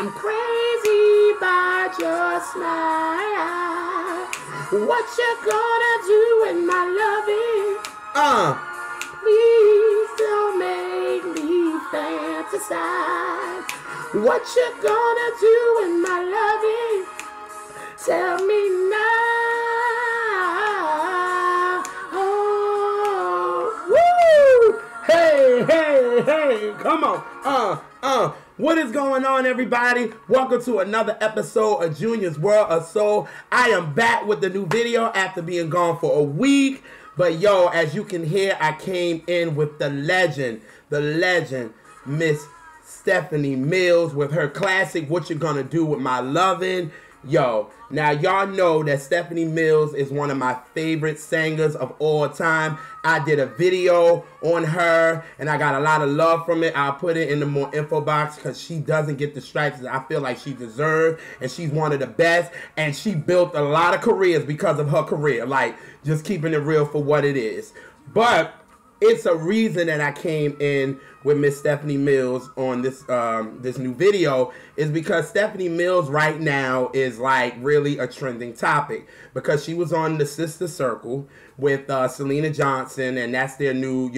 I'm crazy about your smile. What you gonna do with my loving? Please don't make me fantasize. What you gonna do with my loving? Tell me now. Oh, woo! Hey, hey, hey! Come on, What is going on, everybody? Welcome to another episode of Junior's World of Soul. I am back with the new video after being gone for a week. But yo, as you can hear, I came in with the legend, Miss Stephanie Mills with her classic, What You Gonna Do With My Lovin'. Yo, now y'all know that Stephanie Mills is one of my favorite singers of all time. I did a video on her and I got a lot of love from it. I'll put it in the more info box because she doesn't get the stripes that I feel like she deserves, and she's one of the best, and she built a lot of careers because of her career, like just keeping it real for what it is. But it's a reason that I came in with Miss Stephanie Mills on this this new video is because Stephanie Mills right now is like really a trending topic because she was on the Sister Circle with Selena Johnson, and that's their new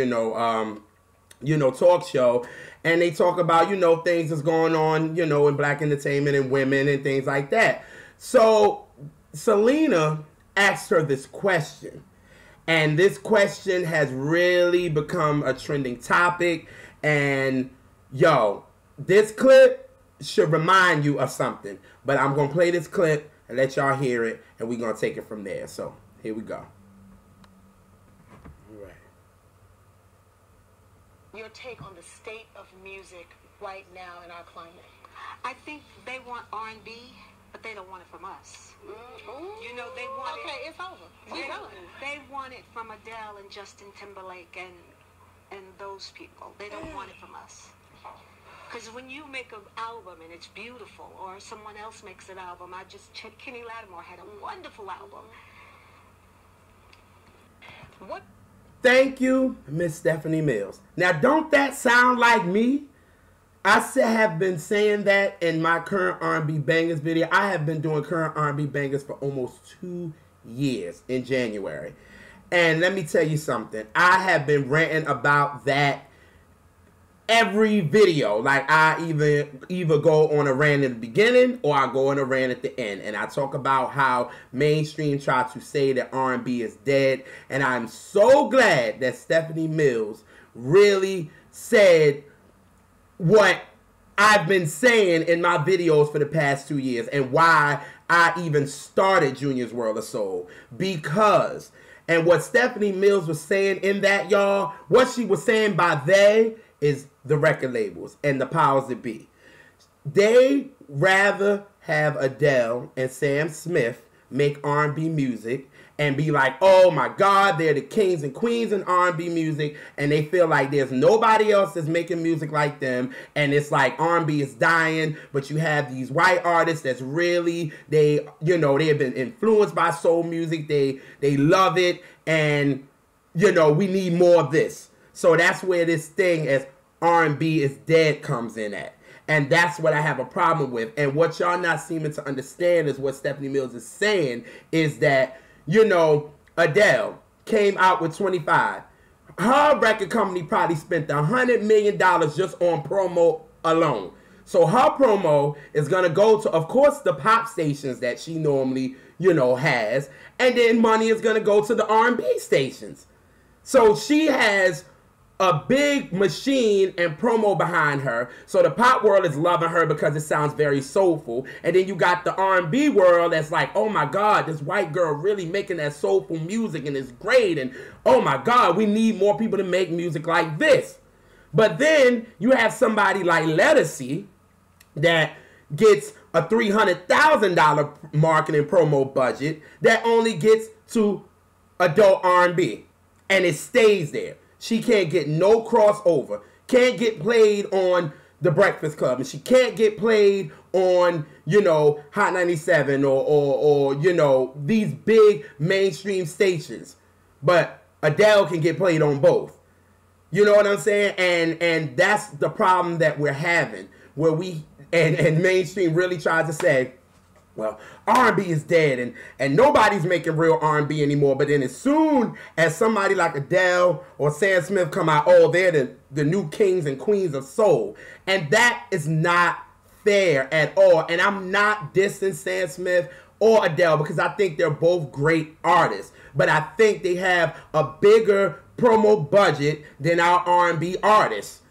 talk show, and they talk about things that's going on in black entertainment and women and things like that. So Selena asked her this question. And this question has really become a trending topic. And, yo, this clip should remind you of something. But I'm going to play this clip and let y'all hear it. And we're going to take it from there. So, here we go. All right. Your take on the state of music right now in our climate? I think they want R&B, but they don't want it from us. You know, they want it. Okay, it's over. They want it from Adele and Justin Timberlake and those people. They don't want it from us. Because when you make an album and it's beautiful, or someone else makes an album, Kenny Lattimore had a wonderful album. What? Thank you, Miss Stephanie Mills. Now, don't that sound like me? I have been saying that in my current R&B bangers video. I have been doing current R&B bangers for almost 2 years in January. And let me tell you something. I have been ranting about that every video. Like, I either go on a rant in the beginning or I go on a rant at the end. And I talk about how mainstream try to say that R&B is dead. And I'm so glad that Stephanie Mills really said what I've been saying in my videos for the past 2 years and why I even started Junior's World of Soul. Because, and what Stephanie Mills was saying in that, y'all, what she was saying by they is the record labels and the powers that be. They rather have Adele and Sam Smith make R&B music and be like, oh my God, they're the kings and queens in R&B music, and they feel like there's nobody else that's making music like them, and it's like R&B is dying, but you have these white artists that's really, they have been influenced by soul music, they love it, and, we need more of this. So that's where this thing as R&B is dead comes in at. And that's what I have a problem with. And what y'all not seeming to understand is what Stephanie Mills is saying is that, Adele came out with 25. Her record company probably spent $100 million just on promo alone. So her promo is going to go to, of course, the pop stations that she normally, has. And then money is going to go to the R&B stations. So she has a big machine and promo behind her. So the pop world is loving her because it sounds very soulful. And then you got the R&B world that's like, oh my God, this white girl really making that soulful music and it's great. And oh my God, we need more people to make music like this. But then you have somebody like Lettucey that gets a $300,000 marketing promo budget that only gets to adult R&B. And it stays there. She can't get no crossover. Can't get played on The Breakfast Club. And she can't get played on, Hot 97 or these big mainstream stations. But Adele can get played on both. You know what I'm saying? And that's the problem that we're having. where and mainstream really tried to say, well, R&B is dead and nobody's making real R&B anymore. But then as soon as somebody like Adele or Sam Smith come out, oh, they're the new kings and queens of soul. And that is not fair at all. And I'm not dissing Sam Smith or Adele because I think they're both great artists. But I think they have a bigger promo budget than our R&B artists.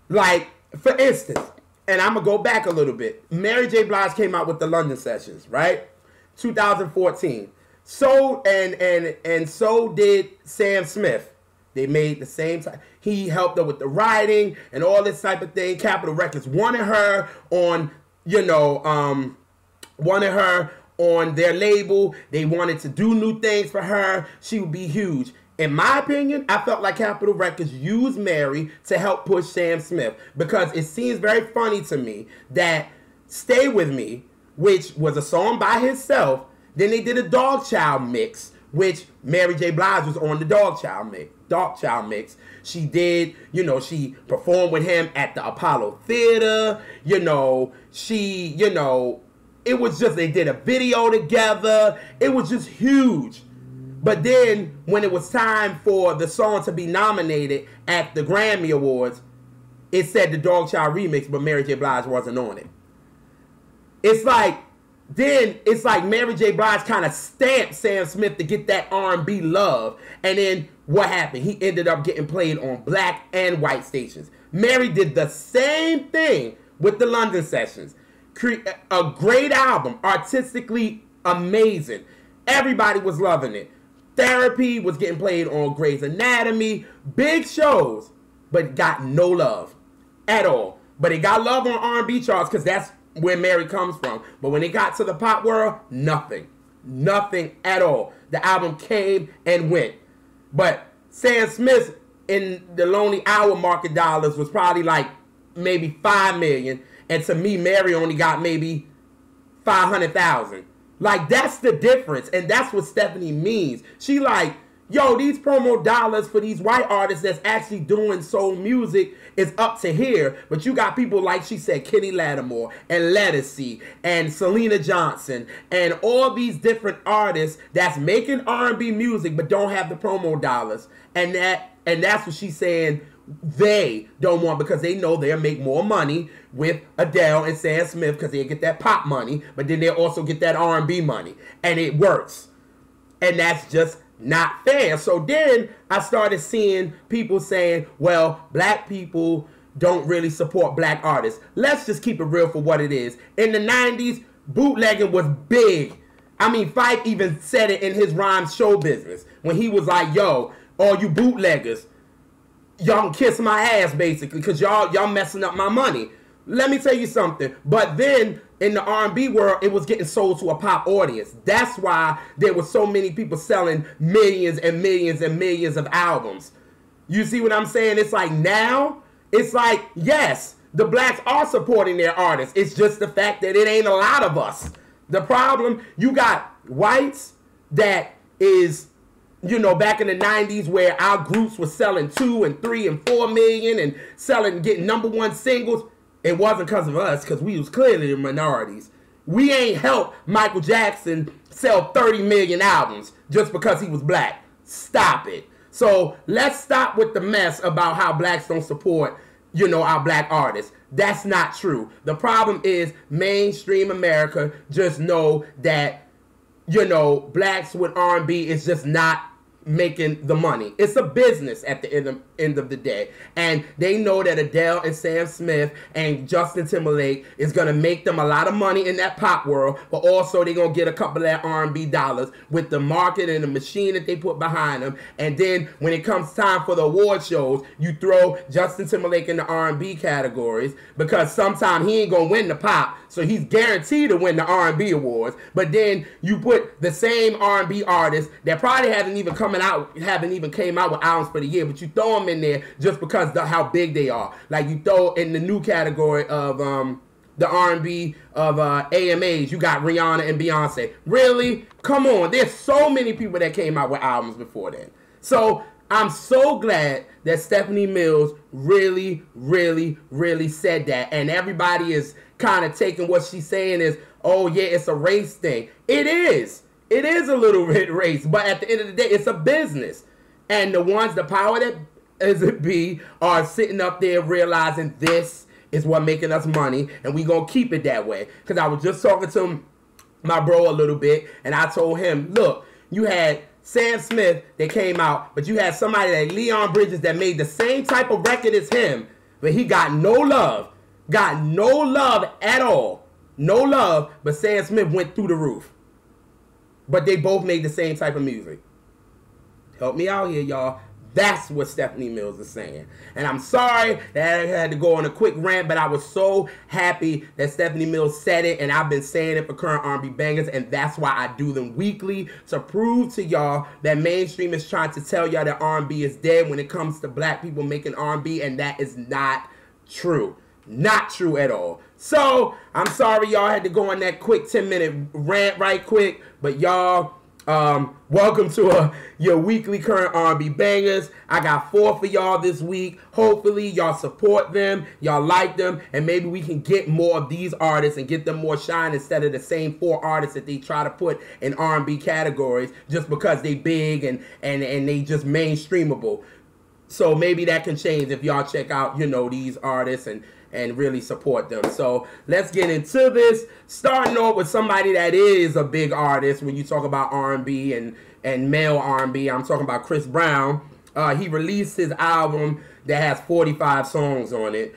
Like, for instance, and I'm going to go back a little bit. Mary J. Blige came out with the London Sessions, right? 2014. So, and so did Sam Smith. They made the same time. He helped her with the writing and all this type of thing. Capitol Records wanted her on, wanted her on their label. They wanted to do new things for her. She would be huge. In my opinion, I felt like Capitol Records used Mary to help push Sam Smith because it seems very funny to me that Stay With Me, which was a song by himself, then they did a Dog Child mix, which Mary J. Blige was on the Dog Child mix. She did, she performed with him at the Apollo Theater, it was just, they did a video together. It was just huge. But then, when it was time for the song to be nominated at the Grammy Awards, it said the Dog Child remix, but Mary J. Blige wasn't on it. It's like Mary J. Blige kind of stamped Sam Smith to get that R&B love. And then, what happened? He ended up getting played on black and white stations. Mary did the same thing with the London Sessions. A great album, artistically amazing. Everybody was loving it. Therapy was getting played on Grey's Anatomy. Big shows, but got no love at all. But it got love on R&B charts because that's where Mary comes from. But when it got to the pop world, nothing. Nothing at all. The album came and went. But Sam Smith in the Lonely Hour market dollars was probably like maybe 5 million. And to me, Mary only got maybe 500,000. Like, that's the difference. And that's what Stephanie means. She like, yo, these promo dollars for these white artists that's actually doing soul music is up to here. But you got people like she said, Kenny Lattimore and Lettucey and Selena Johnson and all these different artists that's making R&B music but don't have the promo dollars. And that's what she's saying they don't want because they know they'll make more money with Adele and Sam Smith because they'll get that pop money, but then they'll also get that R&B money. And it works. And that's just not fair. So then I started seeing people saying, well, black people don't really support black artists. Let's just keep it real for what it is. In the 90s, bootlegging was big. I mean, Phife even said it in his rhyme Show Business when he was like, yo, all you bootleggers, y'all can kiss my ass basically because y'all messing up my money. Let me tell you something. But then in the R&B world, it was getting sold to a pop audience. That's why there were so many people selling millions and millions and millions of albums. You see what I'm saying? It's like now, it's like, yes, the blacks are supporting their artists. It's just the fact that it ain't a lot of us. The problem, you got whites that is, back in the 90s where our groups were selling 2 and 3 and 4 million and getting #1 singles. It wasn't because of us, because we was clearly the minorities. We ain't helped Michael Jackson sell 30 million albums just because he was black. Stop it. So let's stop with the mess about how blacks don't support, our black artists. That's not true. The problem is mainstream America just know that, blacks with R&B is just not making the money. It's a business at the end of the day. And they know that Adele and Sam Smith and Justin Timberlake is going to make them a lot of money in that pop world, but also they're going to get a couple of that R&B dollars with the market and the machine that they put behind them. And then when it comes time for the award shows, you throw Justin Timberlake in the R&B categories because sometimes he ain't going to win the pop, so he's guaranteed to win the R&B awards. But then you put the same R&B artists that probably haven't even came out with albums for the year, but you throw them in there just because of how big they are. Like you throw in the new category of the R&B of AMAs, you got Rihanna and Beyonce. Really? Come on. There's so many people that came out with albums before then. So I'm so glad that Stephanie Mills really, really, really said that. And everybody is kind of taking what she's saying is, oh, yeah, it's a race thing. It is. It is a little bit race. But at the end of the day, it's a business. And the power that is it be are sitting up there realizing this is what making us money. And we going to keep it that way. Because I was just talking to my bro a little bit. And I told him, look, you had Sam Smith that came out, but you had somebody like Leon Bridges that made the same type of record as him, but he got no love. Got no love at all. No love, but Sam Smith went through the roof. But they both made the same type of music. Help me out here, y'all. That's what Stephanie Mills is saying. And I'm sorry that I had to go on a quick rant, but I was so happy that Stephanie Mills said it, and I've been saying it for current R&B bangers, and that's why I do them weekly, to prove to y'all that mainstream is trying to tell y'all that R&B is dead when it comes to black people making R&B, and that is not true. Not true at all. So, I'm sorry y'all had to go on that quick 10-minute rant right quick, but y'all, welcome to your weekly current R&B bangers. I got 4 for y'all this week. Hopefully y'all support them, y'all like them, and maybe we can get more of these artists and get them more shine instead of the same 4 artists that they try to put in R&B categories just because they big and they just mainstreamable. So maybe that can change if y'all check out, you know, these artists and really support them. So let's get into this. Starting off with somebody that is a big artist when you talk about R&B and male R&B. I'm talking about Chris Brown. He released his album that has 45 songs on it.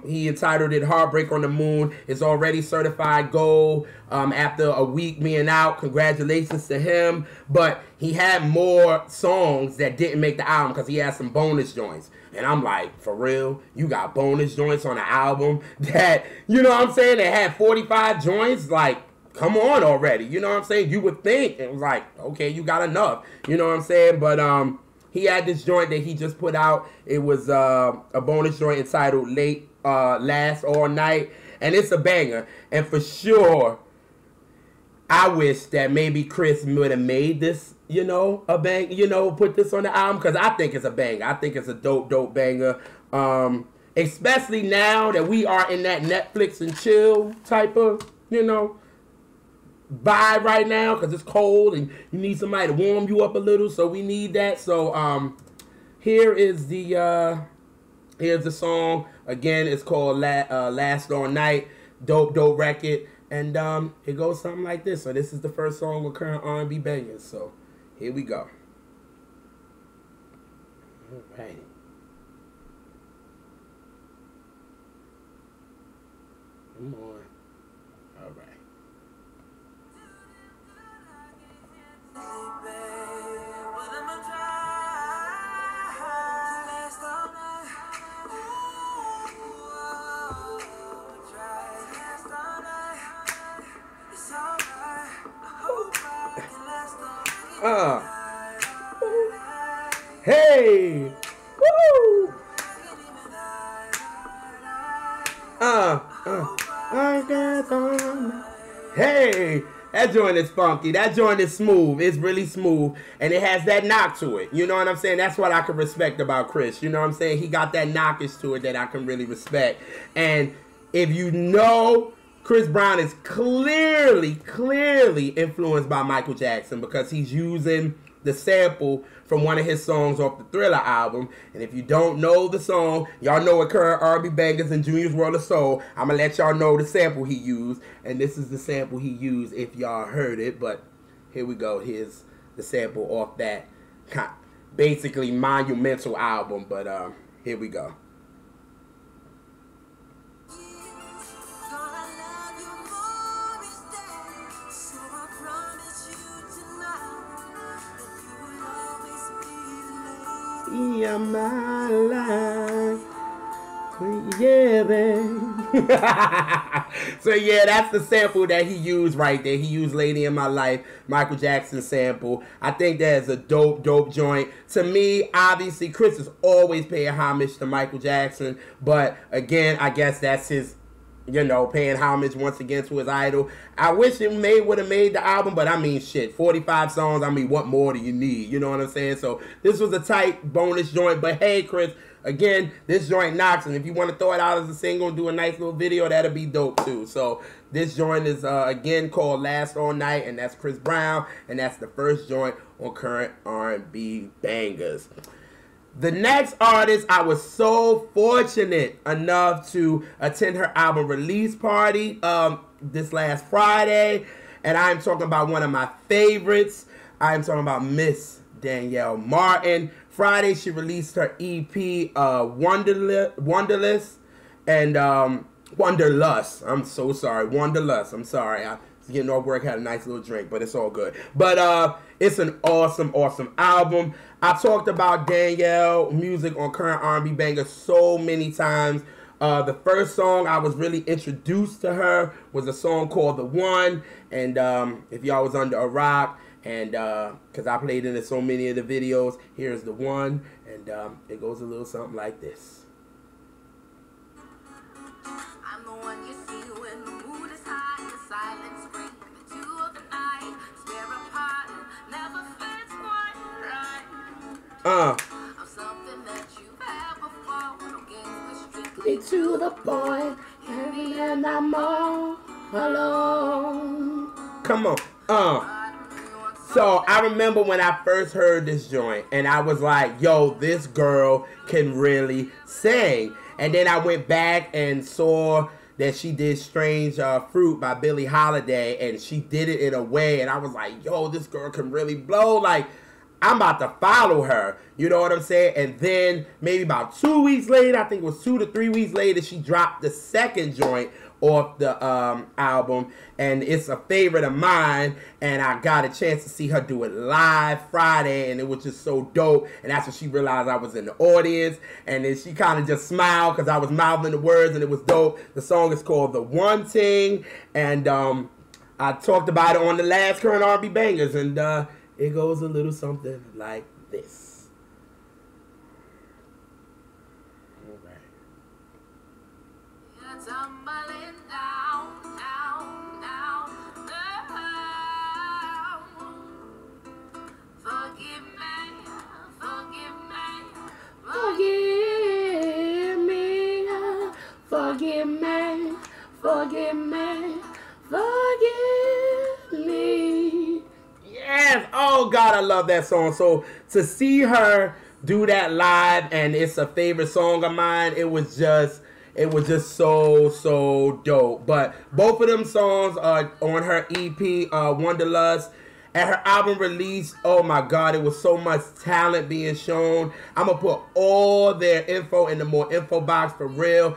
He entitled it Heartbreak on the Moon. It's already certified gold after a week being out. Congratulations to him. But he had more songs that didn't make the album because he had some bonus joints. And I'm like, for real? You got bonus joints on the album that, you know what I'm saying, that had 45 joints? Like, come on already. You know what I'm saying? You would think. It was like, okay, you got enough. You know what I'm saying? But he had this joint that he just put out. It was a bonus joint entitled Last All Night. And it's a banger. And for sure, I wish that maybe Chris would have made this, you know, a bang, you know, put this on the album, because I think it's a banger. I think it's a dope banger. Especially now that we are in that Netflix and chill type of, you know, vibe right now, because it's cold and you need somebody to warm you up a little, so we need that. So here's the song. Again, it's called Last All Night. Dope record. And it goes something like this. So this is the first song with current R&B bangers. So here we go. All right. Come on. All right. Hey! Woo! Hey! That joint is funky. That joint is smooth. It's really smooth. And it has that knock to it. You know what I'm saying? That's what I can respect about Chris. You know what I'm saying? He got that knockish to it that I can really respect. And if you know, Chris Brown is clearly influenced by Michael Jackson, because he's using the sample from one of his songs off the Thriller album. And if you don't know the song, y'all know what current R&B bangers in Junior's World of Soul. I'm going to let y'all know the sample he used. And this is the sample he used if y'all heard it. But here we go. Here's the sample off that basically monumental album. But here we go. Yeah, my life. Yeah, babe. So yeah, that's the sample that he used right there. He used Lady in My Life, Michael Jackson sample. I think that is a dope joint. To me, obviously, Chris is always paying homage to Michael Jackson. But again, I guess that's his you know, paying homage once again to his idol. I wish it would have made the album, but I mean, shit, 45 songs, I mean, what more do you need? You know what I'm saying? So this was a tight bonus joint, but hey, Chris, again, this joint knocks, and if you want to throw it out as a single and do a nice little video, that'll be dope too. So this joint is, again, called Last All Night, and that's Chris Brown, and that's the first joint on Current R&B Bangers. The next artist, I was so fortunate enough to attend her album release party this last Friday, and I'm talking about one of my favorites. I'm talking about Miss Danielle Martin. Friday, she released her EP, Wanderlust, and Wanderlust. I'm so sorry, Wanderlust. I'm sorry. I was getting off work, had a nice little drink, but it's all good. But it's an awesome, awesome album. I talked about Danielle music on Current R&B Bangers so many times. The first song I was really introduced to her was a song called The One. And if y'all was under a rock, and because I played it in so many of the videos, here's The One. And it goes a little something like this. I'm the one you see when the mood is high, the silence scream, the two of the night, stare apart, never fits quite right. I'm something that you've had before, no games but strictly To the point, and I'm all alone. Come on. So I remember when I first heard this joint, and I was like, yo, this girl can really sing. And then I went back and saw that she did Strange Fruit by Billie Holiday, and she did it in a way, and I was like, yo, this girl can really blow. Like, I'm about to follow her. You know what I'm saying? And then maybe about 2 weeks later, I think it was 2 to 3 weeks later, she dropped the second joint off the album, and it's a favorite of mine, and I got a chance to see her do it live Friday, and it was just so dope. And that's when she realized I was in the audience, and then she kind of just smiled because I was mouthing the words, and it was dope. The song is called The One Thing, and I talked about it on the last Current R&B Bangers, and it goes a little something like this. tumbling down, down, down, down. Forgive me, forgive me, forgive me, forgive me, forgive me, forgive me. Yes, oh God, I love that song. So to see her do that live, and it's a favorite song of mine, it was just so dope. But both of them songs are on her EP, Wanderlust. At her album release, oh my God, it was so much talent being shown. I'm going to put all their info in the more info box for real.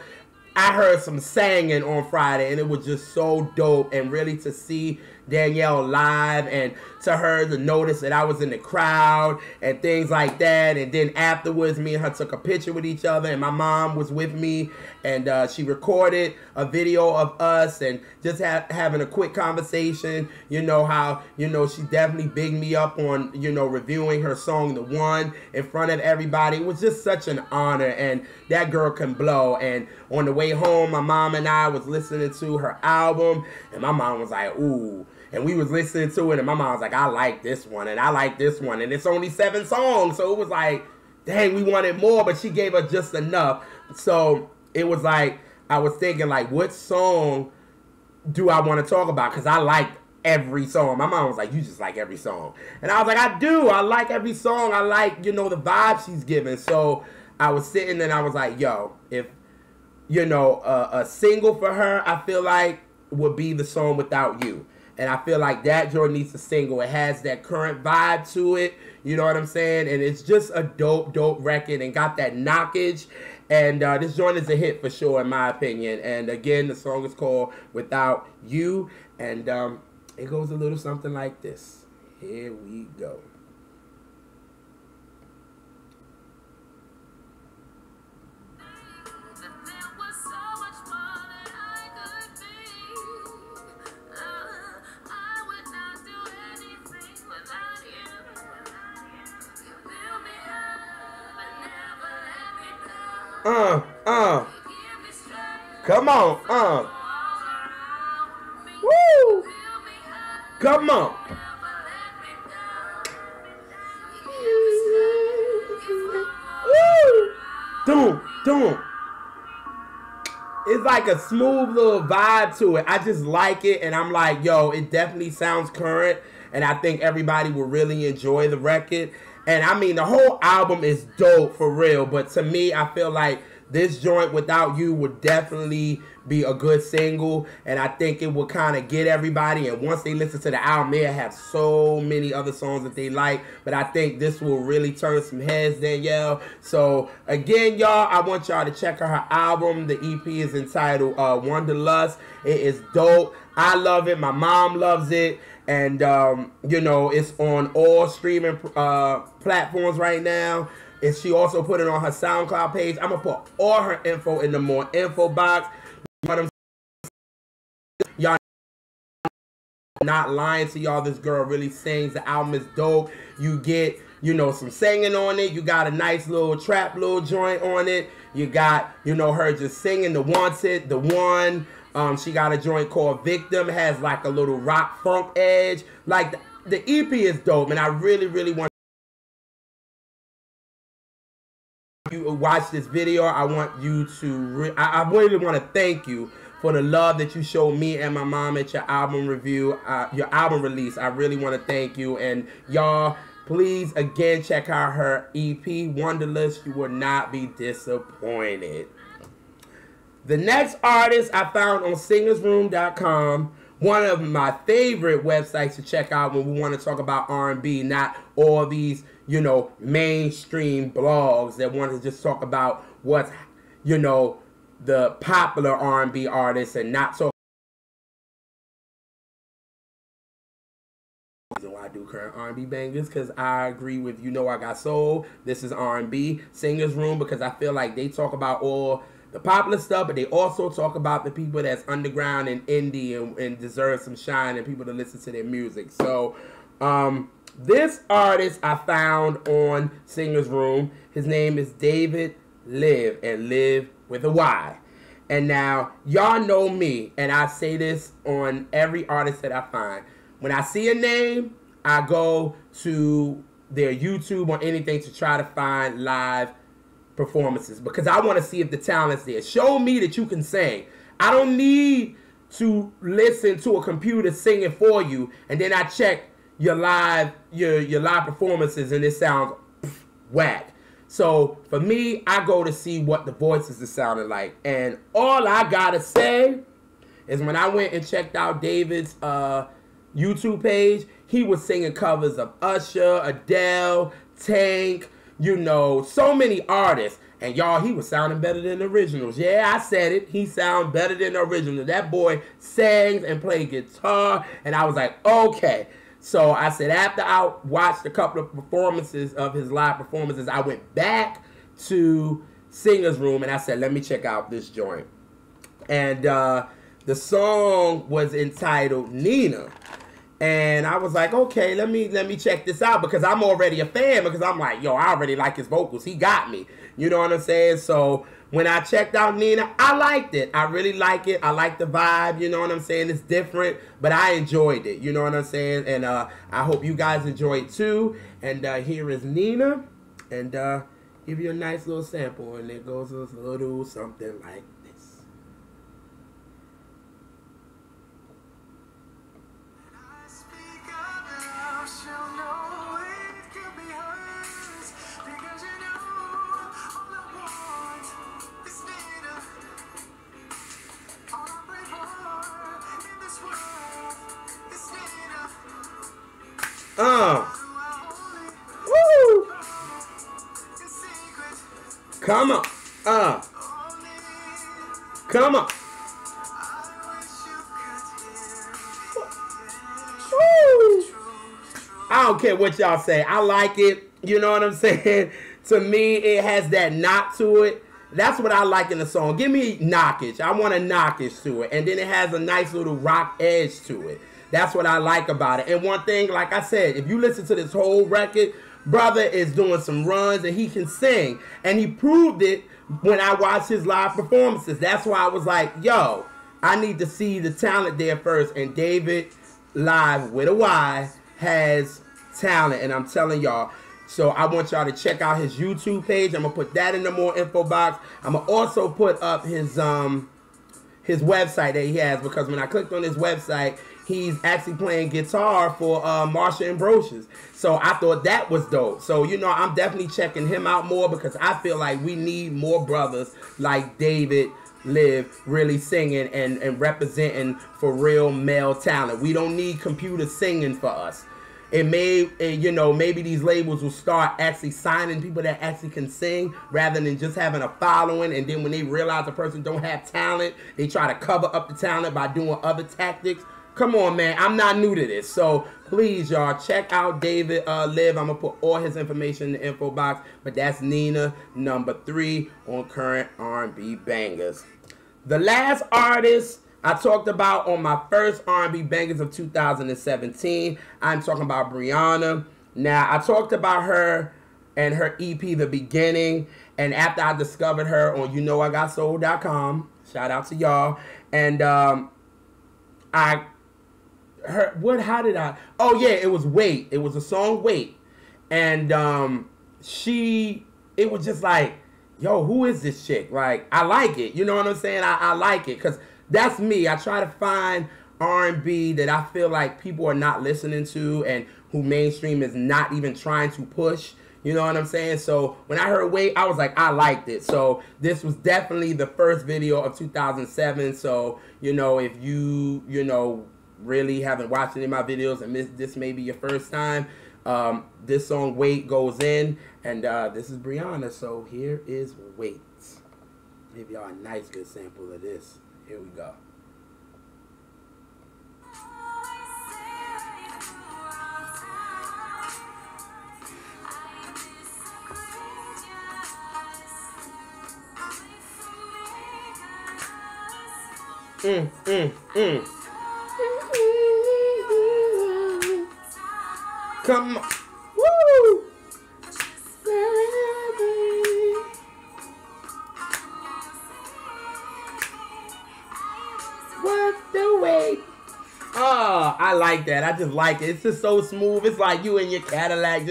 I heard some singing on Friday, and it was just so dope. And really to see Danielle live, and to her to notice that I was in the crowd and things like that. And then afterwards, me and her took a picture with each other, and my mom was with me, and she recorded a video of us and just having a quick conversation. You know how, you know, she definitely bigged me up on, you know, reviewing her song The One in front of everybody. It was just such an honor, and that girl can blow. And on the way home, my mom and I was listening to her album, and my mom was like, ooh. And we was listening to it, and my mom was like, I like this one, and I like this one. And it's only 7 songs, so it was like, dang, we wanted more, but she gave us just enough. So it was like, I was thinking, like, what song do I want to talk about? Because I like every song. My mom was like, you just like every song. And I was like, I do. I like every song. I like, you know, the vibe she's giving. So I was sitting and I was like, yo, if, you know, a single for her, I feel like would be the song Without You. And I feel like that joint needs a single. It has that current vibe to it. You know what I'm saying? And it's just a dope, dope record and got that knockage. And this joint is a hit for sure, in my opinion. And again, the song is called Without You. And it goes a little something like this. Here we go. Come on, don't. It's like a smooth little vibe to it. I just like it, and I'm like, yo, it definitely sounds current, and I think everybody will really enjoy the record. And I mean, the whole album is dope for real, but to me, I feel like this joint, Without You, would definitely be a good single, and I think it will kind of get everybody, and once they listen to the album, they'll have so many other songs that they like, but I think this will really turn some heads, Danielle. So again, y'all, I want y'all to check out her album. The EP is entitled Wanderlust. It is dope. I love it. My mom loves it. And, you know, it's on all streaming platforms right now. And she also put it on her SoundCloud page. I'm going to put all her info in the more info box. You know what I'm saying? Y'all not lying to y'all. This girl really sings. The album is dope. You get, you know, some singing on it. You got a nice little trap little joint on it. You got, you know, her just singing the Wanted, the One. She got a joint called Victim. It has like a little rock funk edge. Like the EP is dope, and I really, really want you to watch this video. I want you to, I really want to thank you for the love that you showed me and my mom at your album review, your album release. I really want to thank you, and y'all, please again check out her EP, Wanderlust. You will not be disappointed. The next artist I found on singersroom.com, one of my favorite websites to check out when we want to talk about R&B, not all these, you know, mainstream blogs that want to just talk about what's, you know, the popular R&B artists and not so. I do current R&B bangers because I agree with You Know I Got Soul. This is R&B. Singers Room, because I feel like they talk about all the popular stuff, but they also talk about the people that's underground and indie and deserve some shine and people to listen to their music. So this artist I found on Singers Room, his name is David Lyve, and Lyve with a Y. And now, y'all know me, and I say this on every artist that I find. When I see a name, I go to their YouTube or anything to try to find live performances, because I want to see if the talent's there. Show me that you can sing. I don't need to listen to a computer singing for you, and then I check your live performances and it sounds whack. So for me, I go to see what the voices are sounding like, and all I gotta say is when I went and checked out David's YouTube page, he was singing covers of Usher, Adele, Tank, you know, so many artists. And y'all, he was sounding better than the originals. Yeah, I said it. He sounded better than the originals. That boy sang and played guitar. And I was like, okay. So I said, after I watched a couple of performances of his live performances, I went back to Singers Room and I said, let me check out this joint. And the song was entitled Nina. And I was like, okay, let me check this out, because I'm already a fan, because I'm like, yo, I already like his vocals. He got me. You know what I'm saying? So when I checked out Nina, I liked it. I really like it. I like the vibe. You know what I'm saying? It's different, but I enjoyed it. You know what I'm saying? And I hope you guys enjoy it too. And here is Nina. And give you a nice little sample. And it goes a little something like this. Woo! Come on. Come on. Woo! I don't care what y'all say. I like it. You know what I'm saying? To me, it has that knock to it. That's what I like in the song. Give me knockage. I want a knockage to it. And then it has a nice little rock edge to it. That's what I like about it. And one thing, like I said, if you listen to this whole record, brother is doing some runs and he can sing. And he proved it when I watched his live performances. That's why I was like, yo, I need to see the talent there first. And David Lyve with a Y has talent. And I'm telling y'all, So I want y'all to check out his YouTube page. I'm gonna put that in the more info box. I'm gonna also put up his website that he has, because when I clicked on his website, he's actually playing guitar for Marsha Ambrosius. So I thought that was dope. So, you know, I'm definitely checking him out more, because I feel like we need more brothers like David, Lyve, really singing and representing for real male talent. We don't need computers singing for us. It may, you know, maybe these labels will start actually signing people that actually can sing, rather than just having a following, and then when they realize a person don't have talent, they try to cover up the talent by doing other tactics. Come on, man. I'm not new to this. So please, y'all, check out David Lyve. I'm going to put all his information in the info box. But that's Nina, number 3 on current R&B bangers. The last artist I talked about on my first R&B bangers of 2017, I'm talking about Brianna. Now, I talked about her and her EP, The Beginning. And after I discovered her on YouKnowIGotSoul.com, shout out to y'all. And oh yeah, it was Wait. It was a song Wait. And it was just like, yo, who is this chick? Like, I like it. You know what I'm saying? I like it, because that's me. I try to find R&B that I feel like people are not listening to, and who mainstream is not even trying to push. You know what I'm saying? So when I heard Wait, I was like, I liked it. So this was definitely the first video of 2007. So, you know, if you know, really haven't watched any of my videos and this may be your first time, this song Wait goes in, and this is Brianna. So here is Wait. Give y'all a nice good sample of this. Here we go. Come on. Woo! What the wait? Oh, I like that. I just like it. It's just so smooth. It's like you in your Cadillac,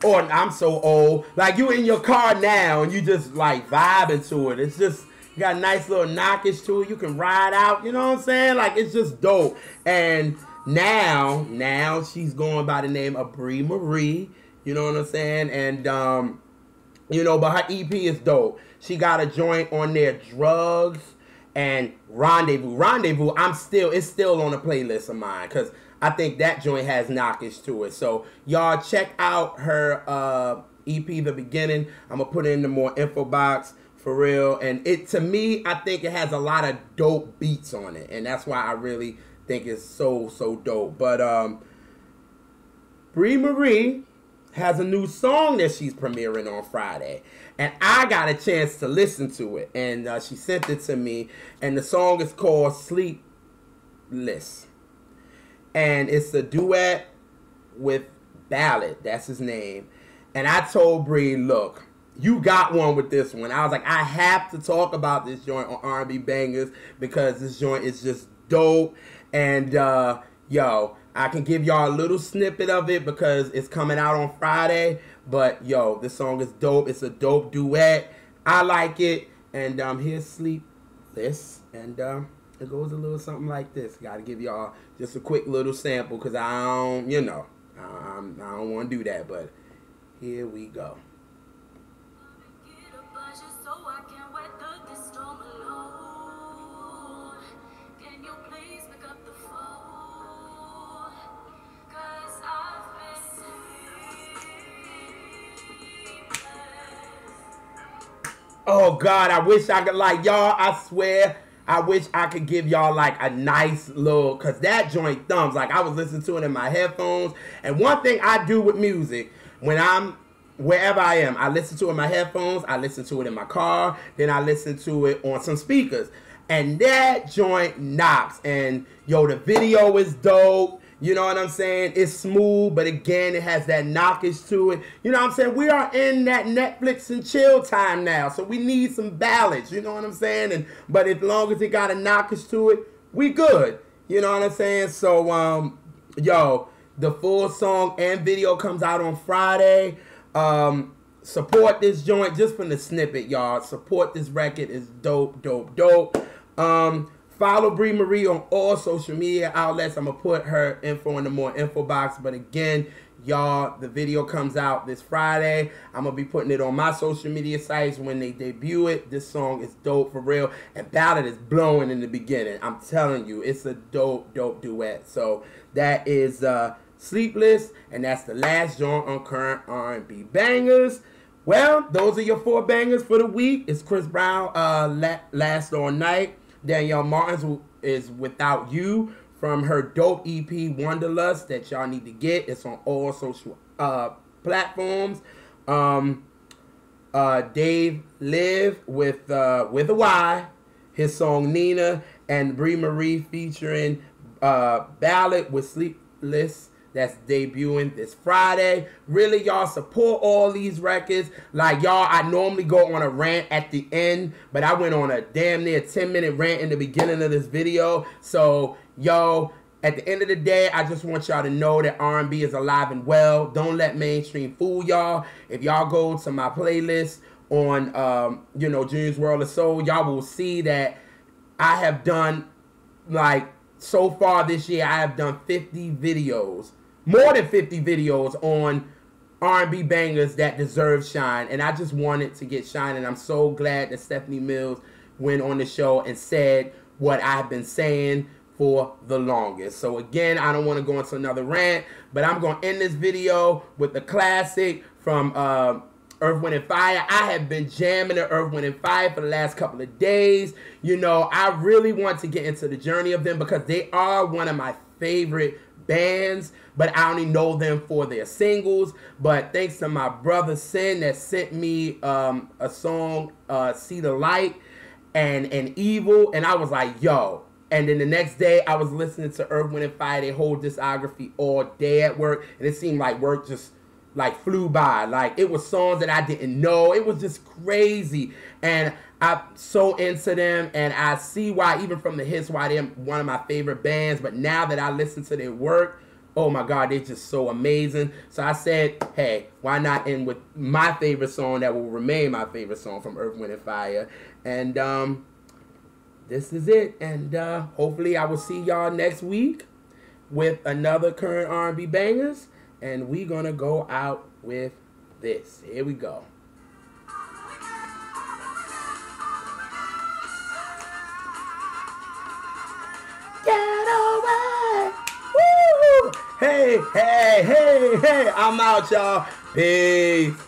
or I'm so old. Like you in your car now and you just like vibing to it. It's just, you got a nice little knockish to it. You can ride out. You know what I'm saying? Like, it's just dope. And now she's going by the name of Bree Marie. You know what I'm saying? And, you know, but her EP is dope. She got a joint on there, Drugs and Rendezvous. Rendezvous, it's still on the playlist of mine, because I think that joint has knockish to it. So, y'all check out her EP, The Beginning. I'm going to put it in the more info box. For real. And to me, I think it has a lot of dope beats on it. And that's why I really think it's so dope. But Bree Marie has a new song that she's premiering on Friday. And I got a chance to listen to it. And she sent it to me. And the song is called Sleepless. And it's a duet with Ballad. That's his name. And I told Bree, look, you got one with this one. I was like, I have to talk about this joint on R&B Bangers, because this joint is just dope. And, yo, I can give y'all a little snippet of it because it's coming out on Friday. But, yo, this song is dope. It's a dope duet. I like it. And here's Sleepless. And it goes a little something like this. Got to give y'all just a quick little sample, because I don't, you know, I don't want to do that. But here we go. Oh, God, I wish I could, like, y'all, I swear, I wish I could give y'all, like, a nice little, because that joint thumbs. Like, I was listening to it in my headphones. And one thing I do with music, when I'm, wherever I am, I listen to it in my headphones, I listen to it in my car, then I listen to it on some speakers. And that joint knocks. And, yo, the video is dope. You know what I'm saying? It's smooth, but again, it has that knockish to it. You know what I'm saying? We are in that Netflix and chill time now, so we need some ballads. You know what I'm saying? But as long as it got a knockish to it, we good. You know what I'm saying? So, yo, The full song and video comes out on Friday. Support this joint just from the snippet, y'all. Support this record. It's dope, dope, dope. Follow Bree Marie on all social media outlets. I'm going to put her info in the more info box. But again, y'all, the video comes out this Friday. I'm going to be putting it on my social media sites when they debut it. This song is dope for real. And Ballad is blowing in the beginning. I'm telling you, it's a dope, dope duet. So that is Sleepless. And that's the last joint on Current R&B Bangers. Well, those are your 4 bangers for the week. It's Chris Brown, Last All Night. Danielle Martins is Without You from her dope EP, Wanderlust, that y'all need to get. It's on all social platforms. Dave Lyve with a Y, his song Nina, and Bree Marie featuring Ballad with Sleepless. That's debuting this Friday. Really, y'all, support all these records. Like, y'all, I normally go on a rant at the end, but I went on a damn near 10-minute rant in the beginning of this video. So, yo, at the end of the day, I just want y'all to know that R&B is alive and well. Don't let mainstream fool y'all. If y'all go to my playlist on, Junior's World of Soul, y'all will see that I have done, like, so far this year, I have done 50 videos. More than 50 videos on R&B bangers that deserve shine. And I just wanted to get shine. And I'm so glad that Stephanie Mills went on the show and said what I've been saying for the longest. So again, I don't want to go into another rant, but I'm going to end this video with the classic from Earth, Wind, and Fire. I have been jamming to Earth, Wind, and Fire for the last couple of days. You know, I really want to get into the journey of them because they are one of my favorite bands, but I only know them for their singles. But thanks to my brother Sin that sent me a song, See the Light and Evil, and I was like, yo. And then the next day, I was listening to Earth, Wind, and Fire, their whole discography all day at work, and it seemed like work just like flew by. Like, it was songs that I didn't know. It was just crazy. And I'm so into them, and I see why, even from the hits, why they're one of my favorite bands. But now that I listen to their work, oh my God, they're just so amazing. So I said, hey, why not end with my favorite song that will remain my favorite song from Earth, Wind, and Fire. And this is it. And hopefully I will see y'all next week with another Current R&B Bangers. And we're going to go out with this. Here we go. Get away! Woo! Hey, hey, hey, hey! I'm out, y'all. Peace.